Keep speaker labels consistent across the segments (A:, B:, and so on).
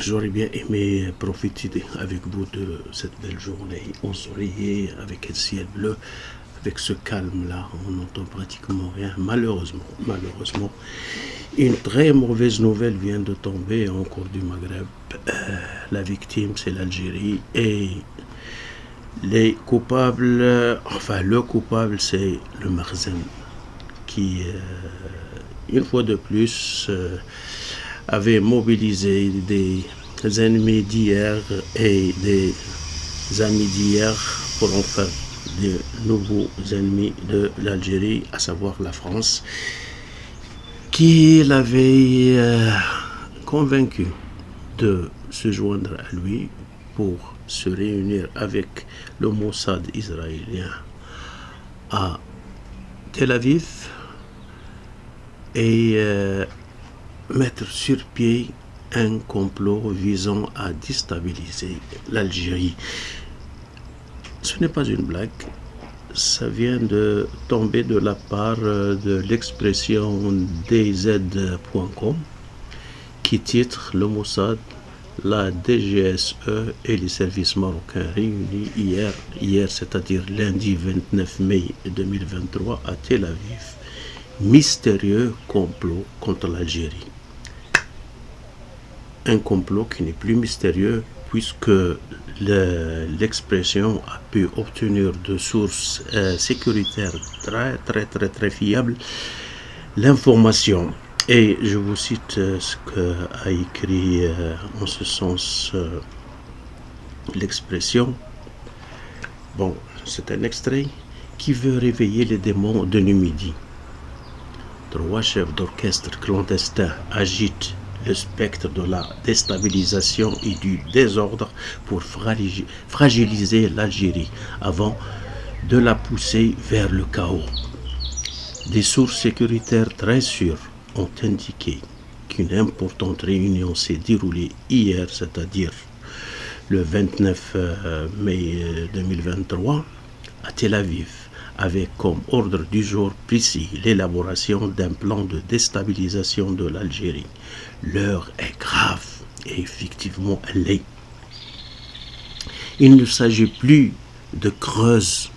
A: J'aurais bien aimé profiter avec vous de cette belle journée ensoleillée, avec un ciel bleu, avec ce calme-là. On n'entend pratiquement rien. Malheureusement, une très mauvaise nouvelle vient de tomber encore du Maghreb. La victime, c'est l'Algérie et les coupables, enfin le coupable, c'est le Marzem qui, une fois de plus, avait mobilisé des ennemis d'hier et des amis d'hier pour en faire de nouveaux ennemis de l'Algérie, à savoir la France, qui l'avait convaincu de se joindre à lui pour se réunir avec le Mossad israélien à Tel Aviv et mettre sur pied un complot visant à déstabiliser l'Algérie. Ce n'est pas une blague, ça vient de tomber de la part de l'expression DZ.com qui titre le Mossad, la DGSE et les services marocains réunis hier c'est-à-dire lundi 29 mai 2023 à Tel Aviv. Mystérieux complot contre l'Algérie. Un complot qui n'est plus mystérieux puisque l'expression a pu obtenir de sources sécuritaires très fiables l'information. Et je vous cite ce qu'a écrit en ce sens l'expression. Bon, c'est un extrait qui veut réveiller les démons de Numidie. 3 chefs d'orchestre clandestins agitent le spectre de la déstabilisation et du désordre pour fragiliser l'Algérie avant de la pousser vers le chaos. Des sources sécuritaires très sûres ont indiqué qu'une importante réunion s'est déroulée hier, c'est-à-dire le 29 mai 2023, à Tel Aviv, avec comme ordre du jour précis l'élaboration d'un plan de déstabilisation de l'Algérie. L'heure est grave et effectivement elle l'est. Il ne s'agit plus de creuses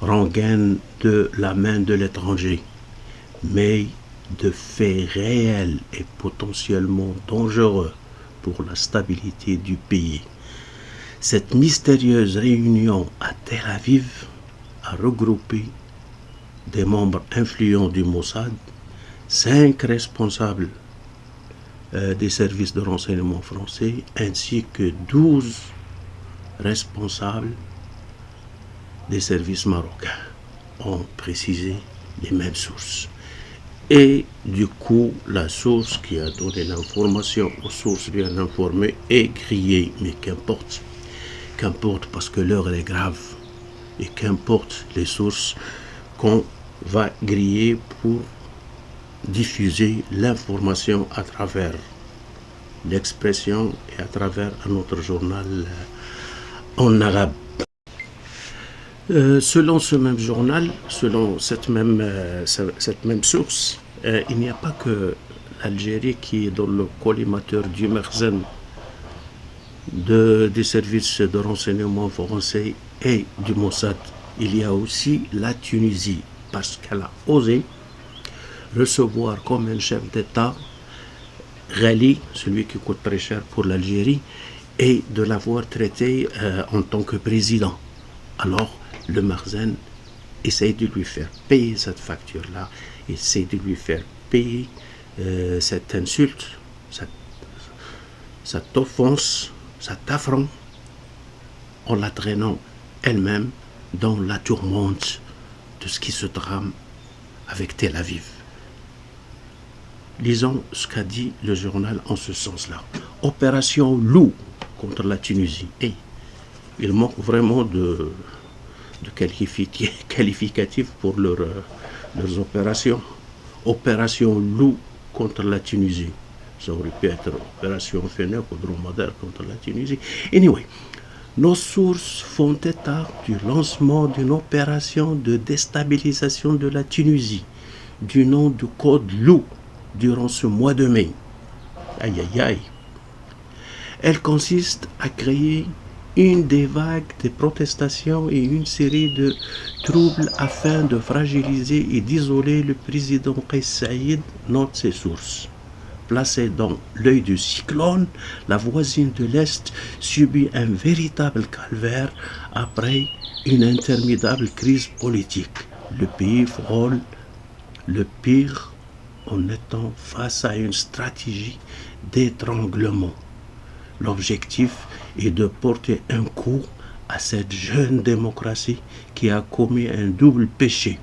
A: rengaines de la main de l'étranger, mais de faits réels et potentiellement dangereux pour la stabilité du pays. Cette mystérieuse réunion à Tel Aviv a regroupé des membres influents du Mossad, 5 responsables des services de renseignement français, ainsi que 12 responsables des services marocains, ont précisé les mêmes sources. Et du coup, la source qui a donné l'information aux sources bien informées est grillée. Mais qu'importe parce que l'heure est grave. Et qu'importe les sources qu'on va griller pour diffuser l'information à travers l'expression et à travers un autre journal en arabe. Selon ce même journal, selon cette même source, il n'y a pas que l'Algérie qui est dans le collimateur du Merzen des services de renseignement français et du Mossad. Il y a aussi la Tunisie, parce qu'elle a osé recevoir comme un chef d'État Ghali, celui qui coûte très cher pour l'Algérie, et de l'avoir traité en tant que président. Alors, le Marzen essaye de lui faire payer cette facture-là, essaye de lui faire payer cette insulte, cette offense, cet affront, en la traînant elle-même dans la tourmente de ce qui se trame avec Tel Aviv. Lisons ce qu'a dit le journal en ce sens-là. Opération Loup contre la Tunisie. Et il manque vraiment de qualificatifs pour leurs opérations. Opération Loup contre la Tunisie. Ça aurait pu être opération Fennec ou dromadaire contre la Tunisie. Anyway, nos sources font état du lancement d'une opération de déstabilisation de la Tunisie, du nom du code Loup, durant ce mois de mai. Aïe aïe aïe. Elle consiste à créer une des vagues de protestations et une série de troubles afin de fragiliser et d'isoler le président Kais Saïed, note ses sources. Placée dans l'œil du cyclone, la voisine de l'Est subit un véritable calvaire après une interminable crise politique. Le pays frôle le pire en étant face à une stratégie d'étranglement. L'objectif est de porter un coup à cette jeune démocratie qui a commis un double péché.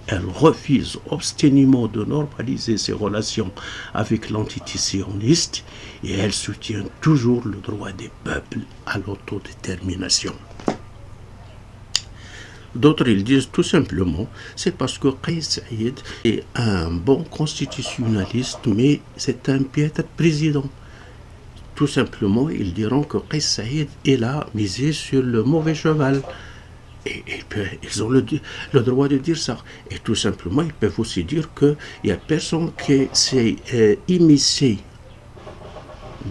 A: Elle refuse obstinément de normaliser ses relations avec l'entité sioniste et elle soutient toujours le droit des peuples à l'autodétermination. D'autres, ils disent tout simplement, c'est parce que Kais Saïed est un bon constitutionnaliste, mais c'est un piètre président. Tout simplement, ils diront que Kais Saïed est là, misé sur le mauvais cheval. Et ils ont le droit de dire ça. Et tout simplement, ils peuvent aussi dire qu'il n'y a personne qui s'est immiscé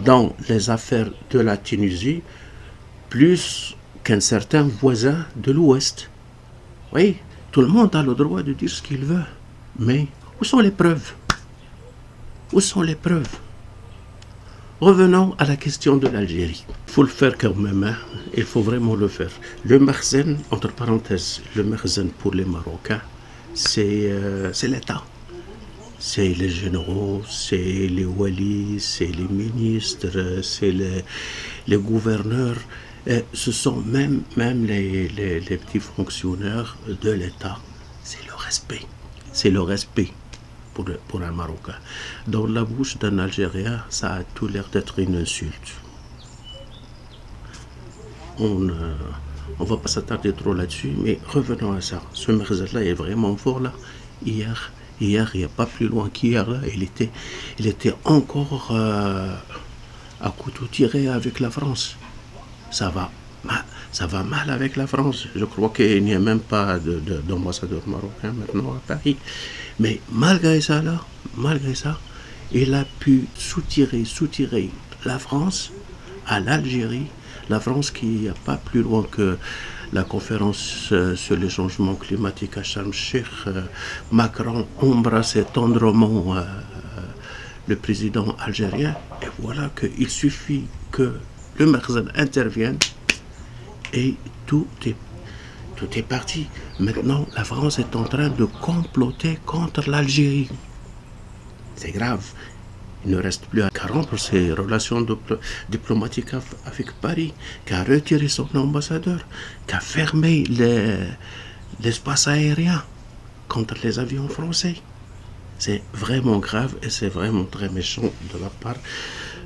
A: dans les affaires de la Tunisie plus qu'un certain voisin de l'Ouest. Oui, tout le monde a le droit de dire ce qu'il veut. Mais où sont les preuves? Où sont les preuves? Revenons à la question de l'Algérie. Il faut le faire quand même, hein? Il faut vraiment le faire. Le Makhzen, entre parenthèses, le Makhzen pour les Marocains, c'est l'État. C'est les généraux, c'est les walis, c'est les ministres, c'est les gouverneurs. Ce sont même les petits fonctionnaires de l'État. C'est le respect. C'est le respect. Pour un Marocain. Dans la bouche d'un Algérien, ça a tout l'air d'être une insulte. On ne va pas s'attarder trop là-dessus, mais revenons à ça. Ce Makhzen-là est vraiment fort là. Hier, il n'y a pas plus loin qu'hier, là, il était encore à couteau tiré avec la France. Ça va mal avec la France. Je crois qu'il n'y a même pas d'ambassadeur marocain maintenant à Paris. Mais malgré ça, il a pu soutirer la France à l'Algérie. La France qui n'est pas plus loin que la conférence sur les changements climatiques à Sharm el-Sheikh. Macron embrassait tendrement le président algérien. Et voilà qu'il suffit que le Makhzen intervienne et tout est parti. Maintenant, la France est en train de comploter contre l'Algérie. C'est grave. Il ne reste plus qu'à rompre ses relations diplomatiques avec Paris, qu'à retirer son ambassadeur, qu'à fermer l'espace aérien contre les avions français. C'est vraiment grave et c'est vraiment très méchant de la part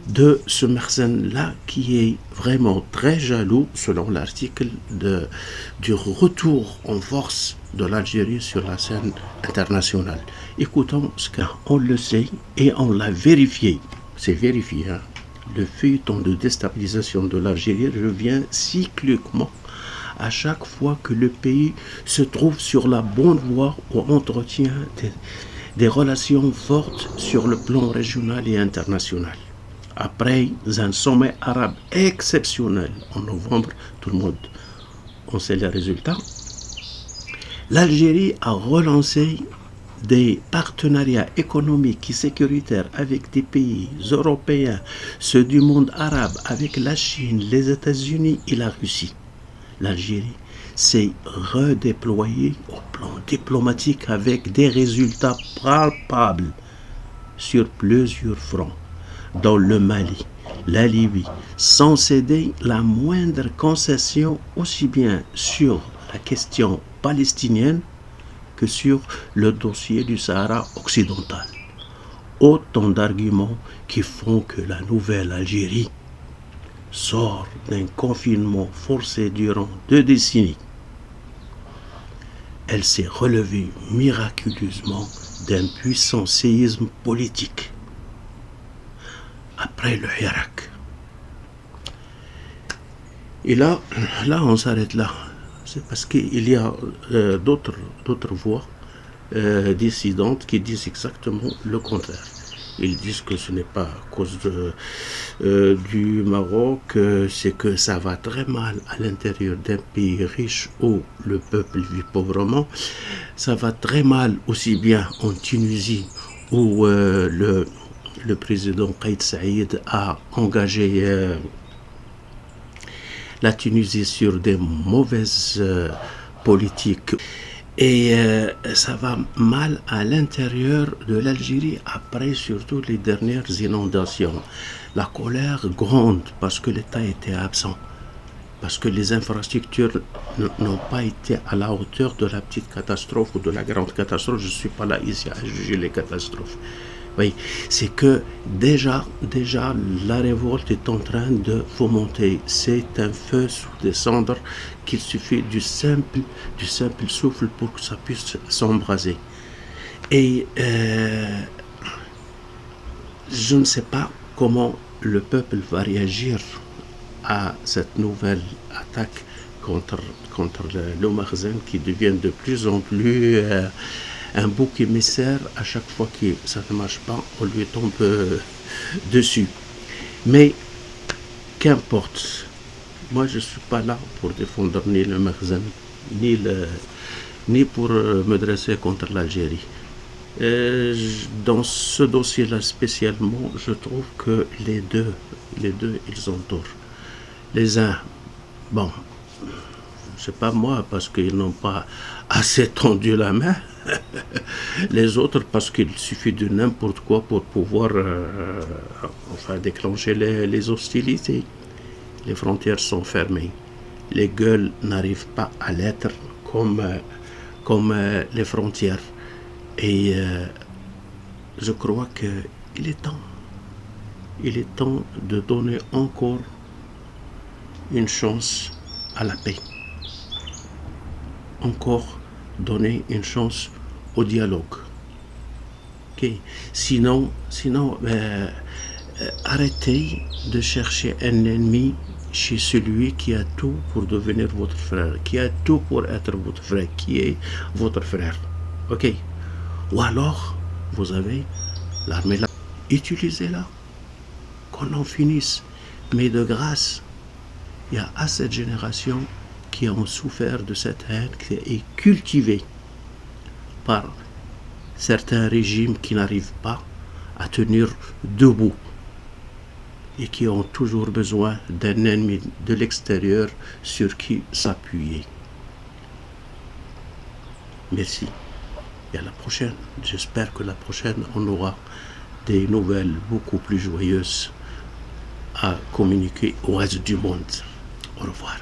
A: de ce Makhzen-là qui est vraiment très jaloux, selon l'article, du retour en force de l'Algérie sur la scène internationale. Écoutons ce qu'on le sait et on l'a vérifié. C'est vérifié, hein. Le feuilleton de déstabilisation de l'Algérie revient cycliquement à chaque fois que le pays se trouve sur la bonne voie ou entretient des relations fortes sur le plan régional et international. Après un sommet arabe exceptionnel en novembre, tout le monde, on sait les résultats, l'Algérie a relancé des partenariats économiques et sécuritaires avec des pays européens, ceux du monde arabe, avec la Chine, les États-Unis et la Russie. L'Algérie s'est redéployée au plan diplomatique avec des résultats palpables sur plusieurs fronts. Dans le Mali, la Libye, sans céder la moindre concession aussi bien sur la question palestinienne que sur le dossier du Sahara occidental. Autant d'arguments qui font que la nouvelle Algérie sort d'un confinement forcé durant 2 décennies. Elle s'est relevée miraculeusement d'un puissant séisme politique. Après le Irak. Et là, on s'arrête là. C'est parce qu'il y a d'autres voix dissidentes qui disent exactement le contraire. Ils disent que ce n'est pas à cause du Maroc, c'est que ça va très mal à l'intérieur d'un pays riche où le peuple vit pauvrement. Ça va très mal aussi bien en Tunisie où le président Kais Saïd a engagé la Tunisie sur des mauvaises politiques. Et ça va mal à l'intérieur de l'Algérie après surtout les dernières inondations. La colère gronde parce que l'État était absent, parce que les infrastructures n'ont pas été à la hauteur de la petite catastrophe ou de la grande catastrophe. Je ne suis pas là ici à juger les catastrophes. Oui, c'est que déjà, la révolte est en train de fomenter. C'est un feu sous des cendres qu'il suffit du simple souffle pour que ça puisse s'embraser. Et je ne sais pas comment le peuple va réagir à cette nouvelle attaque contre le Makhzen qui devient de plus en plus un bouc émissaire. À chaque fois que ça ne marche pas, on lui tombe dessus. Mais qu'importe, moi je ne suis pas là pour défendre ni le Makhzen, ni pour me dresser contre l'Algérie. Dans ce dossier-là spécialement, je trouve que les deux, ils ont tort. Les uns, bon, c'est pas moi parce qu'ils n'ont pas assez tendu la main. Les autres parce qu'il suffit de n'importe quoi pour pouvoir déclencher les hostilités. Les frontières sont fermées. Les gueules n'arrivent pas à l'être comme les frontières. Et je crois qu'il est temps. Il est temps de donner encore une chance à la paix. Encore donner une chance au dialogue. Okay. Sinon arrêtez de chercher un ennemi chez celui qui a tout pour devenir votre frère, qui a tout pour être votre frère, qui est votre frère. Ok. Ou alors, vous avez l'armée là. Utilisez-la. Qu'on en finisse. Mais de grâce, il y a assez de générations qui ont souffert de cette haine qui est cultivée par certains régimes qui n'arrivent pas à tenir debout et qui ont toujours besoin d'un ennemi de l'extérieur sur qui s'appuyer. Merci. Et à la prochaine. J'espère que la prochaine, on aura des nouvelles beaucoup plus joyeuses à communiquer au reste du monde. Au revoir.